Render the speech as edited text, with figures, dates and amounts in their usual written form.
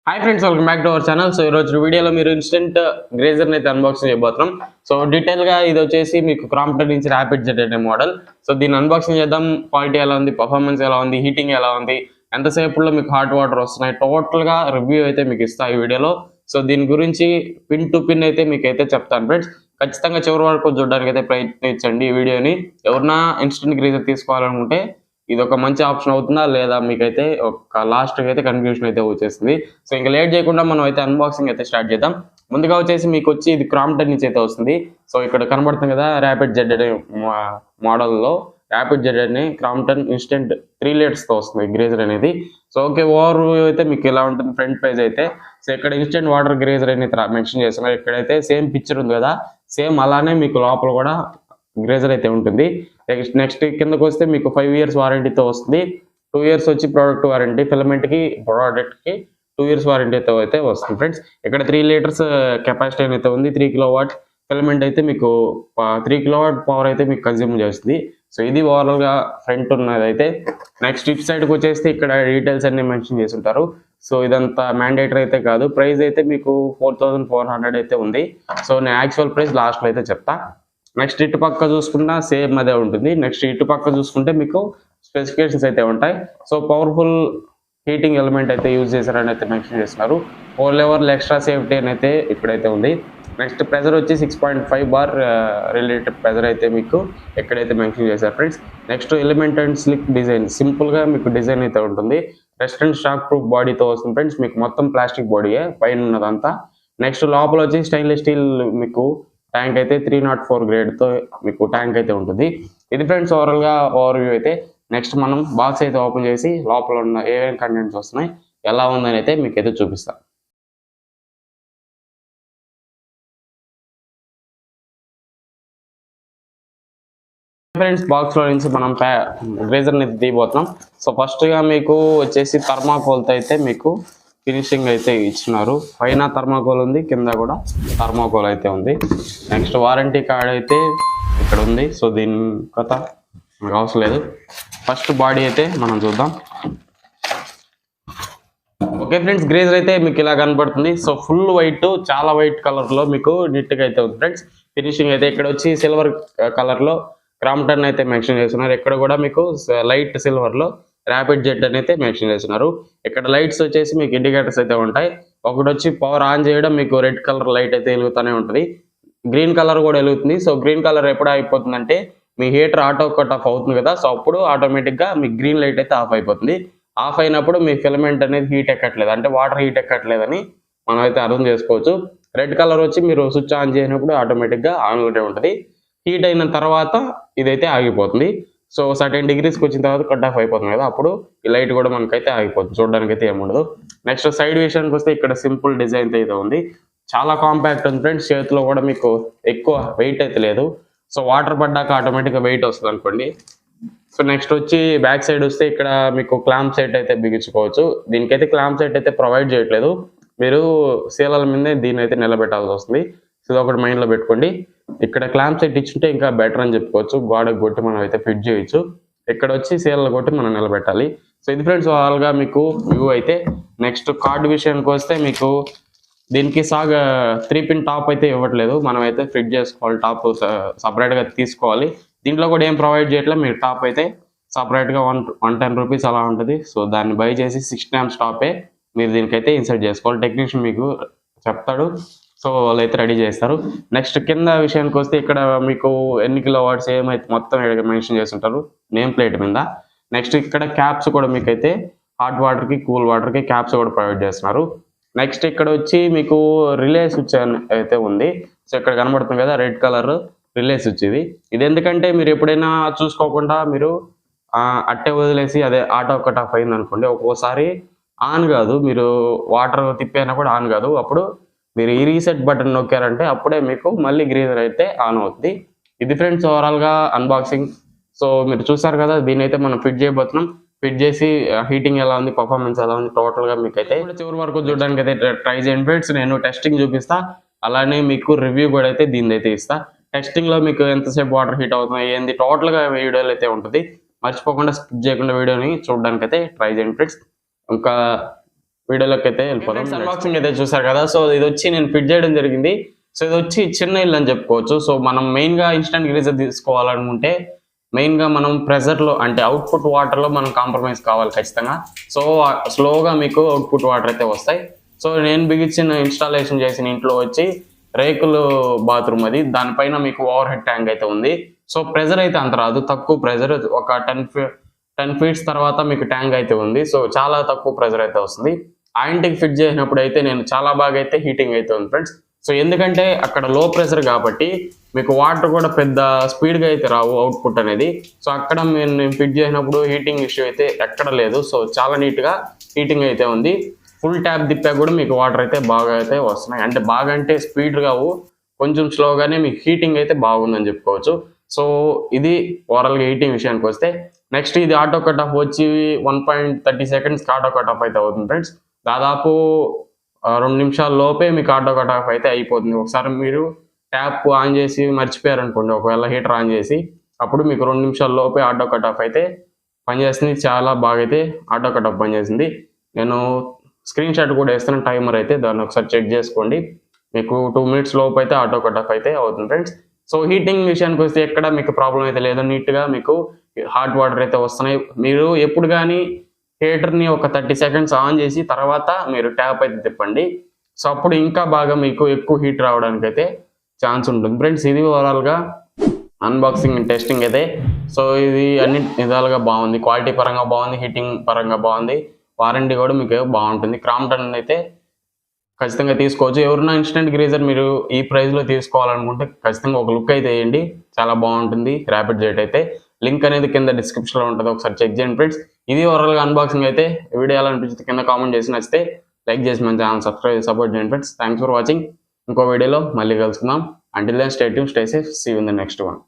Hi friends, welcome back to our channel. So ఈరోజు వీడియోలో మీరు ఇన్స్టెంట్ గ్రేజర్ని అయితే అన్బాక్సింగ్ చేయబోతున్నాం. సో డీటెయిల్గా ఇది వచ్చేసి మీకు క్రాంప్టన్ నుంచి ర్యాపిడ్ జెట్ అనే మోడల్. సో దీన్ని అన్బాక్సింగ్ చేద్దాం. క్వాలిటీ ఎలా ఉంది, పర్ఫార్మెన్స్ ఎలా ఉంది, హీటింగ్ ఎలా ఉంది, ఎంతసేపులో మీకు హాట్ వాటర్ వస్తున్నాయి, టోటల్గా రివ్యూ అయితే మీకు ఇస్తాను ఈ వీడియోలో. సో దీని గురించి పిన్ టు పిన్ అయితే మీకు అయితే చెప్తాను ఫ్రెండ్స్. ఖచ్చితంగా చివరి వరకు చూడడానికి అయితే ప్రయత్నించండి ఈ వీడియోని. ఎవరన్నా ఇన్స్టెంట్ గ్రేజర్ తీసుకోవాలనుకుంటే ఇది ఒక మంచి ఆప్షన్ అవుతుందా లేదా మీకైతే ఒక లాస్ట్కి అయితే కన్ఫ్యూషన్ అయితే వచ్చేస్తుంది. సో ఇంకా లేట్ చేయకుండా మనం అయితే అన్బాక్సింగ్ అయితే స్టార్ట్ చేద్దాం. ముందుగా వచ్చేసి మీకు వచ్చి ఇది క్రాంప్టన్ నుంచి అయితే వస్తుంది. సో ఇక్కడ కనబడుతుంది కదా ర్యాపిడ్ జెట్ అనే మోడల్లో ర్యాపిడ్ జెట్ అనే క్రాంప్టన్ ఇన్స్టెంట్ 3 లీటర్స్తో వస్తుంది గ్రేజర్ అనేది. సో ఓకే, ఓవర్ అయితే మీకు ఇలా ఉంటుంది ఫ్రంట్ పేజ్ అయితే. సో ఇక్కడ ఇన్స్టెంట్ వాటర్ గ్రేజర్ అనేది మెన్షన్ చేస్తున్నారు. ఇక్కడైతే సేమ్ పిక్చర్ ఉంది కదా, సేమ్ అలానే మీకు లోపల కూడా గ్రేజర్ అయితే ఉంటుంది. నెక్స్ట్ కిందకు వస్తే మీకు 5 years వారంటీతో వస్తుంది. 2 years వచ్చి ప్రోడక్ట్ వారంటీ, ఫిలమెంట్కి ప్రోడక్ట్కి 2 years వారంటీతో అయితే వస్తుంది ఫ్రెండ్స్. ఇక్కడ 3 లీటర్స్ కెపాసిటీ అయితే ఉంది. 3 kilowatt ఫిలమెంట్ అయితే మీకు 3 kilowatt పవర్ అయితే మీకు కన్జ్యూమ్ చేస్తుంది. సో ఇది ఓవరాల్గా ఫ్రంట్ ఉన్నది అయితే. నెక్స్ట్ ఇప్ సైడ్కి వచ్చేస్తే ఇక్కడ డీటెయిల్స్ అన్ని మెన్షన్ చేసి ఉంటారు. సో ఇదంతా మ్యాండేటరీ అయితే కాదు. ప్రైస్ అయితే మీకు 4400 అయితే ఉంది. సో నేను యాక్చువల్ ప్రైస్ లాస్ట్లో అయితే చెప్తా. నెక్స్ట్ ఇటు పక్క చూసుకున్నా సేమ్ అదే ఉంటుంది. నెక్స్ట్ ఇటు పక్క చూసుకుంటే మీకు స్పెసిఫికేషన్స్ అయితే ఉంటాయి. సో పవర్ఫుల్ హీటింగ్ ఎలిమెంట్ అయితే యూజ్ చేశారని అయితే మెన్షన్ చేస్తున్నారు. 4 లెవెల్ ఎక్స్ట్రా సేఫ్టీ అని అయితే ఇక్కడైతే ఉంది. నెక్స్ట్ ప్రెజర్ వచ్చి 6.5 bar రిలేటెడ్ ప్రెజర్ అయితే మీకు ఎక్కడైతే మెన్షన్ చేశారు friends. Next element and slick design, సింపుల్గా మీకు డిజైన్ అయితే ఉంటుంది. రెస్ట్ అండ్ షాక్ ప్రూఫ్ బాడీతో వస్తుంది ఫ్రెండ్స్. మీకు మొత్తం ప్లాస్టిక్ బాడీయే పైన ఉన్నదంతా. నెక్స్ట్ లోపల వచ్చి స్టెయిన్లెస్ స్టీల్ మీకు ట్యాంక్ అయితే 304 గ్రేడ్తో మీకు ట్యాంక్ అయితే ఉంటుంది. ఇది ఫ్రెండ్స్ ఓవరాల్గా ఓవర్వ్యూ అయితే. నెక్స్ట్ మనం బాక్స్ అయితే ఓపెన్ చేసి లోపల ఉన్న ఏమేమి కంటెంట్స్ వస్తున్నాయి, ఎలా ఉందని అయితే మీకు అయితే చూపిస్తాను. ఫ్రెండ్స్ బాక్స్లో నుంచి మనం గ్రేజర్ని తీయబోతున్నాం. సో ఫస్ట్గా మీకు వచ్చేసి థర్మాకోల్తో అయితే మీకు ఫినిషింగ్ అయితే ఇచ్చినారు. పైన థర్మాకోల్ ఉంది, కింద కూడా థర్మాకోల్ అయితే ఉంది. నెక్స్ట్ వారంటీ కార్డ్ అయితే ఇక్కడ ఉంది. సో దీని కథ మనకు అవసరం లేదు. ఫస్ట్ బాడీ అయితే మనం చూద్దాం. ఓకే ఫ్రెండ్స్, గ్రేజర్ అయితే మీకు ఇలా కనబడుతుంది. సో ఫుల్ వైట్, చాలా వైట్ కలర్లో మీకు నీట్గా అయితే ఉంది ఫ్రెండ్స్. ఫినిషింగ్ అయితే ఇక్కడ వచ్చి సిల్వర్ కలర్లో క్రాంప్టన్ అయితే మెన్షన్ చేస్తున్నారు. ఇక్కడ కూడా మీకు లైట్ సిల్వర్లో ర్యాపిడ్ జెట్ అని అయితే మెన్షన్ చేస్తున్నారు. ఇక్కడ లైట్స్ వచ్చేసి మీకు ఇండికేటర్స్ అయితే ఉంటాయి. ఒకటి వచ్చి పవర్ ఆన్ చేయడం, మీకు రెడ్ కలర్ లైట్ అయితే వెలుగుతూనే ఉంటుంది. గ్రీన్ కలర్ కూడా వెలుగుతుంది. సో గ్రీన్ కలర్ ఎప్పుడు అయిపోతుందంటే మీ హీటర్ ఆటో కట్ ఆఫ్ అవుతుంది కదా, సో అప్పుడు ఆటోమేటిక్గా మీ గ్రీన్ లైట్ అయితే ఆఫ్ అయిపోతుంది. ఆఫ్ అయినప్పుడు మీ ఫిలమెంట్ అనేది హీట్ ఎక్కట్లేదు, అంటే వాటర్ హీట్ ఎక్కట్లేదని మనం అయితే అర్థం చేసుకోవచ్చు. రెడ్ కలర్ వచ్చి మీరు స్విచ్ ఆన్ చేయనప్పుడు ఆటోమేటిక్గా ఆన్లోనే ఉంటుంది. హీట్ అయిన తర్వాత ఇదైతే ఆగిపోతుంది. సో సర్టెన్ డిగ్రీస్కి వచ్చిన తర్వాత కట్ ఆఫ్ అయిపోతుంది కదా, అప్పుడు ఈ లైట్ కూడా మనకైతే ఆగిపోతుంది. చూడడానికి అయితే ఏముండదు. నెక్స్ట్ సైడ్ విషయానికి వస్తే ఇక్కడ సింపుల్ డిజైన్ అయితే ఉంది. చాలా కాంపాక్ట్ ఉంది ఫ్రెండ్స్. చేతిలో కూడా మీకు ఎక్కువ వెయిట్ అయితే లేదు. సో వాటర్ పడ్డాక ఆటోమేటిక్గా వెయిట్ వస్తుంది అనుకోండి. సో నెక్స్ట్ వచ్చి బ్యాక్ సైడ్ వస్తే ఇక్కడ మీకు క్లాంప్ సెట్ అయితే బిగించుకోవచ్చు. దీనికైతే క్లాంప్ సెట్ అయితే ప్రొవైడ్ చేయట్లేదు. మీరు సీలల మీదే దీన్ని అయితే నిలబెట్టాల్సి వస్తుంది. సో ఇది ఒకటి మైండ్లో పెట్టుకోండి. ఇక్కడ క్లాంప్ సెట్ ఇచ్చుంటే ఇంకా బెటర్ అని చెప్పుకోవచ్చు. గోడకు కొట్టి మనం అయితే ఫిట్ చేయొచ్చు. ఇక్కడ వచ్చి సీలలు కొట్టి మనం నిలబెట్టాలి. సో ఇది ఫ్రెండ్స్ ఓవరాల్గా మీకు వ్యూ అయితే. నెక్స్ట్ కార్డ్ విషయానికి వస్తే మీకు దీనికి 3 pin టాప్ అయితే ఇవ్వట్లేదు. మనం అయితే ఫిట్ చేసుకోవాలి, టాప్ సపరేట్గా తీసుకోవాలి. దీంట్లో కూడా ఏం ప్రొవైడ్ చేయట్లేదు. మీరు టాప్ అయితే సపరేట్గా 110 రూపీస్ అలా ఉంటుంది. సో దాన్ని బై చేసి 6 amps టాపే మీరు దీనికైతే ఇన్సర్ట్ చేసుకోవాలి. టెక్నీషియన్ మీకు చెప్తాడు. సో వాళ్ళు అయితే రెడీ చేస్తారు. నెక్స్ట్ కింద విషయానికి వస్తే ఇక్కడ మీకు ఎన్ని కిలోవాట్స్ ఏమైతే మొత్తం మెన్షన్ చేస్తుంటారు నేమ్ ప్లేట్ మీద. నెక్స్ట్ ఇక్కడ క్యాప్స్ కూడా మీకైతే హాట్ వాటర్కి, కూల్ వాటర్కి క్యాప్స్ కూడా ప్రొవైడ్ చేస్తున్నారు. నెక్స్ట్ ఇక్కడ వచ్చి మీకు రిలే స్విచ్ అయితే ఉంది. సో ఇక్కడ కనబడుతుంది కదా రెడ్ కలర్ రిలే స్విచ్. ఇది ఎందుకంటే మీరు ఎప్పుడైనా చూసుకోకుండా మీరు అట్టే వదిలేసి అదే ఆటో కట్ ఆఫ్ అయింది అనుకోండి, ఒక్కోసారి ఆన్ కాదు, మీరు వాటర్ తిప్పైనా కూడా ఆన్ కాదు. అప్పుడు మీరు ఈ రీసెట్ బటన్ నొక్కారంటే అప్పుడే మీకు మళ్ళీ గ్రేజర్ అయితే ఆన్ అవుతుంది. ఇది ఫ్రెండ్స్ ఓవరాల్గా అన్బాక్సింగ్. సో మీరు చూసారు కదా, దీని అయితే మనం ఫిట్ చేయబోతున్నాం. ఫిట్ చేసి హీటింగ్ ఎలా ఉంది, పర్ఫార్మెన్స్ ఎలా ఉంది, టోటల్గా మీకు అయితే చివరి వరకు చూడడానికి అయితే ట్రై చేయండి ఫ్రెండ్స్. నేను టెస్టింగ్ చూపిస్తా, అలానే మీకు రివ్యూ కూడా అయితే దీని అయితే ఇస్తా. టెస్టింగ్లో మీకు ఎంతసేపు వాటర్ హీట్ అవుతుంది ఏంది టోటల్గా వీడియోలు అయితే ఉంటుంది. మర్చిపోకుండా స్కిప్ చేయకుండా వీడియోని చూడడానికి అయితే ట్రై చేయండి ఫ్రెండ్స్. ఇంకా వీడియోలోకి అయితే వెళ్ళిపోతాం. అన్బాక్సింగ్ అయితే చూసారు కదా. సో ఇది వచ్చి నేను ఫిట్ చేయడం జరిగింది. సో ఇది వచ్చి చిన్న ఇల్లు అని చెప్పుకోవచ్చు. సో మనం మెయిన్గా ఇన్స్టెంట్ గ్రీజర్ తీసుకోవాలనుకుంటే మెయిన్గా మనం ప్రెజర్లో అంటే అవుట్పుట్ వాటర్లో మనం కాంప్రమైజ్ కావాలి ఖచ్చితంగా. సో స్లోగా మీకు అవుట్పుట్ వాటర్ అయితే వస్తాయి. సో నేను బిగించిన ఇన్స్టాలేషన్ చేసిన ఇంట్లో వచ్చి రేకులు బాత్రూమ్ అది, దానిపైన మీకు ఓవర్ హెడ్ ట్యాంక్ అయితే ఉంది. సో ప్రెజర్ అయితే అంత రాదు, తక్కువ ప్రెజర్, ఒక 10 ఫీట్స్ తర్వాత మీకు ట్యాంక్ అయితే ఉంది. సో చాలా తక్కువ ప్రెజర్ అయితే వస్తుంది. ఆ ఇంటికి ఫిట్ చేసినప్పుడు అయితే నేను చాలా బాగా అయితే హీటింగ్ అయితే ఉంది ఫ్రెండ్స్. సో ఎందుకంటే అక్కడ లో ప్రెషర్ కాబట్టి మీకు వాటర్ కూడా పెద్ద స్పీడ్గా అయితే రావు అవుట్పుట్ అనేది. సో అక్కడ నేను ఫిట్ చేసినప్పుడు హీటింగ్ ఇష్యూ అయితే ఎక్కడ లేదు. సో చాలా నీట్గా హీటింగ్ అయితే ఉంది. ఫుల్ ట్యాప్ తిప్పా కూడా మీకు వాటర్ అయితే బాగా అయితే వస్తున్నాయి. అంటే బాగా అంటే స్పీడ్ కావు, కొంచెం స్లోగానే మీకు హీటింగ్ అయితే బాగుందని చెప్పుకోవచ్చు. సో ఇది ఓవరాల్గా హీటింగ్ విషయానికి వస్తే, నెక్స్ట్ ఇది ఆటో కట్ ఆఫ్ వచ్చి 1.30 సెకండ్స్కి ఆటో కట్ ఆఫ్ అయితే అవుతుంది ఫ్రెండ్స్. దాదాపు 2 నిమిషాల లోపే మీకు ఆటో కట్ ఆఫ్ అయితే అయిపోతుంది. ఒకసారి మీరు ట్యాప్ ఆన్ చేసి మర్చిపోయారనుకోండి, ఒకవేళ హీటర్ ఆన్ చేసి, అప్పుడు మీకు 2 నిమిషాల లోపే ఆటో కట్ ఆఫ్ అయితే పనిచేస్తుంది. చాలా బాగా అయితే ఆటో కట్ ఆఫ్ పనిచేసింది. నేను స్క్రీన్ షాట్ కూడా వేస్తాను టైమర్ అయితే, దాన్ని ఒకసారి చెక్ చేసుకోండి. మీకు 2 మినిట్స్ లోపు అయితే ఆటో కట్ ఆఫ్ అయితే అవుతుంది ఫ్రెండ్స్. సో హీటింగ్ విషయానికి వస్తే ఎక్కడ మీకు ప్రాబ్లం అయితే లేదు, నీట్గా మీకు హాట్ వాటర్ అయితే వస్తున్నాయి. మీరు ఎప్పుడు కానీ హీటర్ని ఒక 30 సెకండ్స్ ఆన్ చేసి తర్వాత మీరు ట్యాప్ అయితే తిప్పండి. సో అప్పుడు ఇంకా బాగా మీకు ఎక్కువ హీట్ రావడానికి అయితే ఛాన్స్ ఉంటుంది ఫ్రెండ్స్. ఇది ఓవరాల్గా అన్బాక్సింగ్ టెస్టింగ్ అయితే. సో ఇది అన్ని విధాలుగా బాగుంది, క్వాలిటీ పరంగా బాగుంది, హీటింగ్ పరంగా బాగుంది, వారంటీ కూడా మీకు బాగుంటుంది. క్రాంప్టన్ అయితే ఖచ్చితంగా తీసుకోవచ్చు. ఎవరైనా ఇన్స్టెంట్ గ్రీజర్ మీరు ఈ ప్రైస్లో తీసుకోవాలనుకుంటే ఖచ్చితంగా ఒక లుక్ అయితే వేయండి, చాలా బాగుంటుంది. ర్యాపిడ్ జెట్ అయితే లింక్ అనేది కింద డిస్క్రిప్షన్లో ఉంటుంది, ఒకసారి చెక్ చేయండి ఫ్రెండ్స్. ఇది ఓవరాల్గా అన్బాక్సింగ్ అయితే. వీడియో ఎలా అనిపించింది కింద కామెంట్ చేసి, నచ్చితే లైక్ చేసి మన ఛానల్ సబ్స్క్రైబ్ సపోర్ట్ చేయండి ఫ్రెండ్స్. Thanks for watching. ఇంకో వీడియోలో మళ్ళీ కలుసుకుందాం. Until then stay tune, stay safe, see you in the next one.